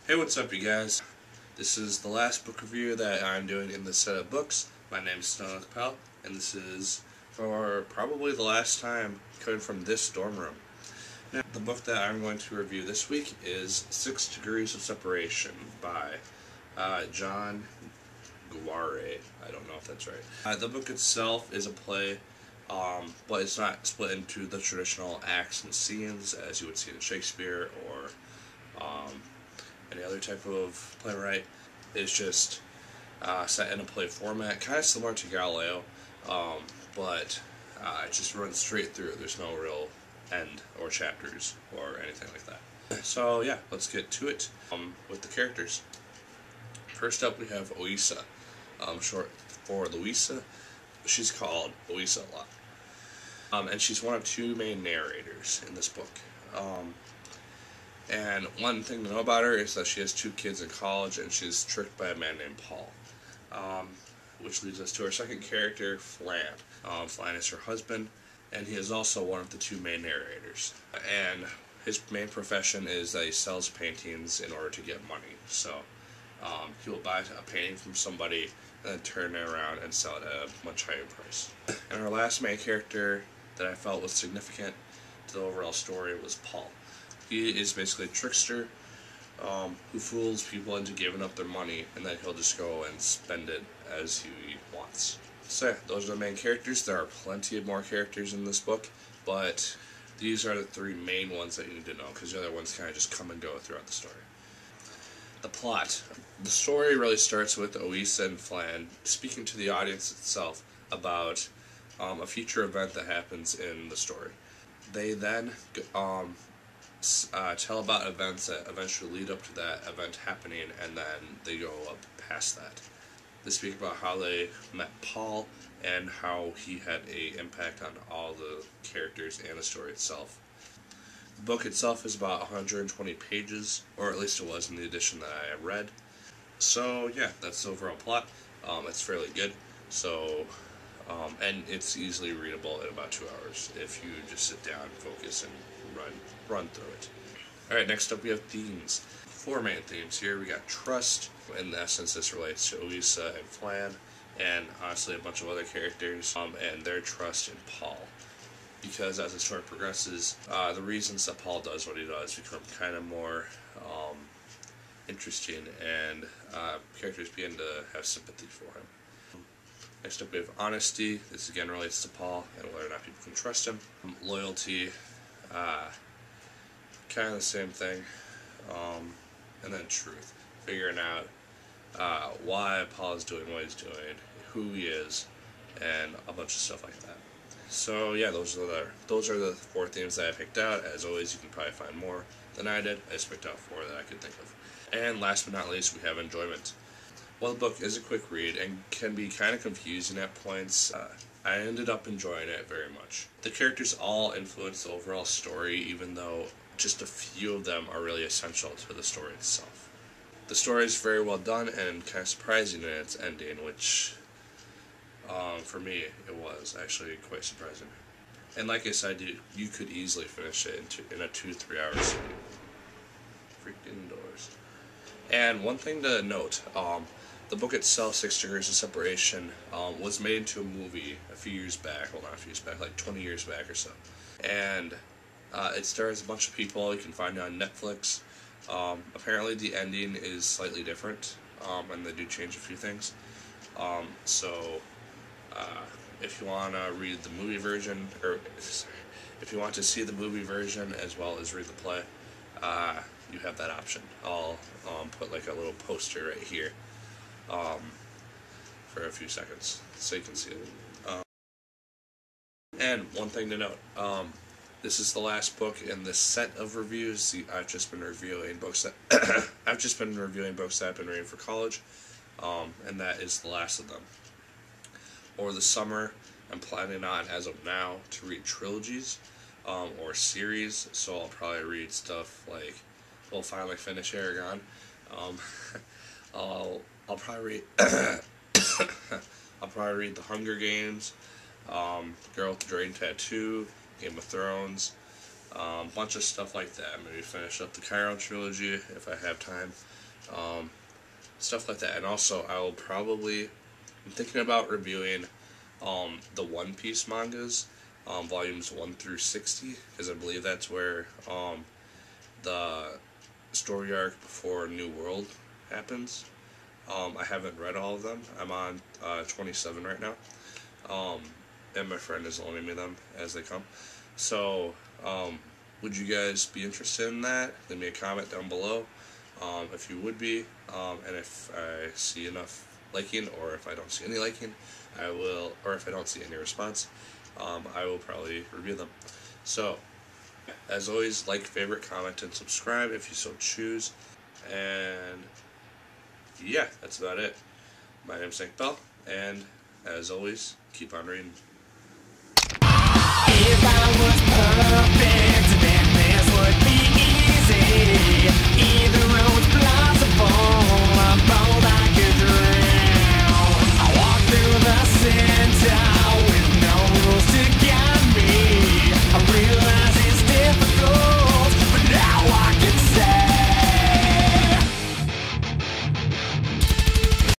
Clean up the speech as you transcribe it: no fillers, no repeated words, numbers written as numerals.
Hey, what's up, you guys? This is the last book review that I'm doing in this set of books. My name is Untitled, and this is for probably the last time coming from this dorm room. Now, the book that I'm going to review this week is 6 Degrees of Separation by John Guare. I don't know if that's right. The book itself is a play, but it's not split into the traditional acts and scenes as you would see in Shakespeare or any other type of playwright. It's just set in a play format, kind of similar to Galileo, but it just runs straight through. There's no real end or chapters or anything like that. So yeah, let's get to it with the characters. First up, we have Oisa, short for Louisa. She's called Oisa a lot, and she's one of two main narrators in this book. And one thing to know about her is that she has 2 kids in college, and she's tricked by a man named Paul. Which leads us to our second character, Flan. Flan is her husband, and he is also one of the 2 main narrators. And his main profession is that he sells paintings in order to get money. So he will buy a painting from somebody and then turn it around and sell it at a much higher price. And our last main character that I felt was significant to the overall story was Paul. He is basically a trickster who fools people into giving up their money, and then he'll just go and spend it as he wants. So yeah, those are the main characters. There are plenty of more characters in this book, but these are the 3 main ones that you need to know, because the other ones kind of just come and go throughout the story. The plot. The story really starts with Oisa and Flan speaking to the audience itself about a future event that happens in the story. They then tell about events that eventually lead up to that event happening, and then they go up past that. They speak about how they met Paul and how he had an impact on all the characters and the story itself. The book itself is about 120 pages, or at least it was in the edition that I read. So yeah, that's the overall plot. It's fairly good. So and it's easily readable in about 2 hours if you just sit down, focus, and run through it. Alright, next up we have themes. 4 main themes here. We got trust. In essence, this relates to Oisa and Flan, and honestly a bunch of other characters, and their trust in Paul. Because as the story progresses, the reasons that Paul does what he does become kind of more interesting, and characters begin to have sympathy for him. Next up we have honesty. This again relates to Paul and whether or not people can trust him. Loyalty, kind of the same thing. And then truth. Figuring out why Paul is doing what he's doing, who he is, and a bunch of stuff like that. So yeah, those are the 4 themes that I picked out. As always, you can probably find more than I did. I just picked out 4 that I could think of. And last but not least, we have enjoyment. While the book is a quick read and can be kind of confusing at points, I ended up enjoying it very much. The characters all influence the overall story, even though just a few of them are really essential to the story itself. The story is very well done and kind of surprising in its ending, which for me it was actually quite surprising. And like I said, you could easily finish it in a 2-3 hour sitting. Freaking indoors. And one thing to note, the book itself, 6 Degrees of Separation, was made into a movie a few years back. Well, not a few years back, like 20 years back or so. And it stars a bunch of people. You can find it on Netflix. Apparently the ending is slightly different, and they do change a few things. So if you want to read the movie version, or if you want to see the movie version as well as read the play, you have that option. I'll put like a little poster right here for a few seconds so you can see it. And one thing to note, this is the last book in this set of reviews. I've just been reviewing books that I've been reading for college, and that is the last of them. Over the summer, I'm planning on, as of now, to read trilogies or series. So I'll probably read stuff like, we'll finally finish Aragon. I'll probably read I'll probably read The Hunger Games, Girl with the Dragon Tattoo, Game of Thrones, Bunch of stuff like that. Maybe finish up the Chiron trilogy if I have time. Stuff like that. And also, I'm thinking about reviewing the One Piece mangas, volumes 1 through 60, because I believe that's where the story arc before New World happens. I haven't read all of them. I'm on 27 right now. And my friend is loaning me them as they come. So, would you guys be interested in that? Leave me a comment down below if you would be. And if I see enough liking, or if I don't see any liking, I will, or if I don't see any response, I will probably review them. So, as always, like, favorite, comment, and subscribe if you so choose. And yeah, that's about it. My name's Nick Bell, and as always, keep on reading.